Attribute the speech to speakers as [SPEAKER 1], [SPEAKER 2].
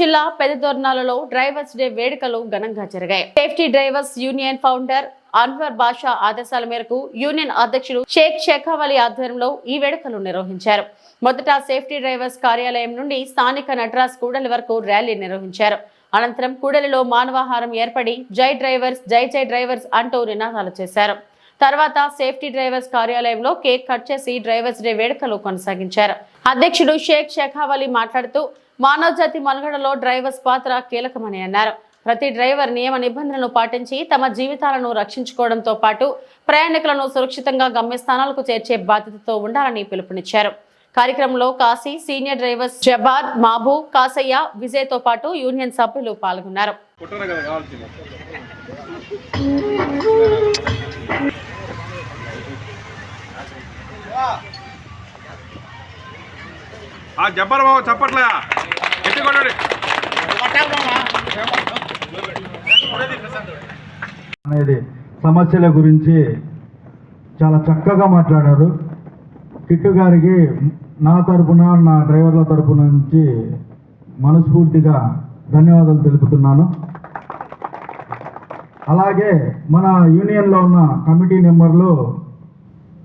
[SPEAKER 1] జిల్లా పెదదొర్నాలలో drivers day వేడుకలు ఘనంగా జరిగాయి. Safety drivers union founder Anwar Basha ఆదేశాల మేరకు యూనియన్ అధ్యక్షుడు షేక్ షేఖావలి ఆధ్వర్యంలో ఈ వేడుకలు నిర్వహించారు. మొదట సేఫ్టీ డ్రైవర్స్ కార్యాలయం నుండి స్థానిక నటరాజ్ కూడలి వరకు ర్యాలీ నిర్వహించారు. అనంతరం కూడలిలో మానవాహారం ఏర్పడి జై డ్రైవర్స్ జై జై డ్రైవర్స్ అంటూ నినాదాలు చేశారు. తర్వాత సేఫ్టీ డ్రైవర్స్ కార్యాలయంలో కేక్ కట్ చేసి డ్రైవర్స్ డే వేడుకలు కొనసాగించారు. అధ్యక్షుడు షేక్ షేఖావలి మాట్లాడుతూ మానవ జాతి మనుగడలో డ్రైవర్స్ పాత్ర కీలకమని అన్నారు. ప్రతి డ్రైవర్ నియమ నిబంధనలను పాటించి తమ జీవితాలను రక్షించుకోవడంతో పాటు ప్రయాణికులను సురక్షితంగా గమ్యస్థానాలకు చేర్చే బాధ్యతతో ఉండాలని పిలుపునిచ్చారు. కార్యక్రమంలో కాశీ, సీనియర్ డ్రైవర్స్ జబాద్, మాబు, కాసయ్య, విజయ్తో పాటు యూనియన్ సభ్యులు పాల్గొన్నారు.
[SPEAKER 2] అనేది సమస్యల గురించి చాలా చక్కగా మాట్లాడారు. కిట్టు గారికి నా తరపున, నా డ్రైవర్ల తరపు నుంచి మనస్ఫూర్తిగా ధన్యవాదాలు తెలుపుతున్నాను. అలాగే మన యూనియన్లో ఉన్న కమిటీ మెంబర్లు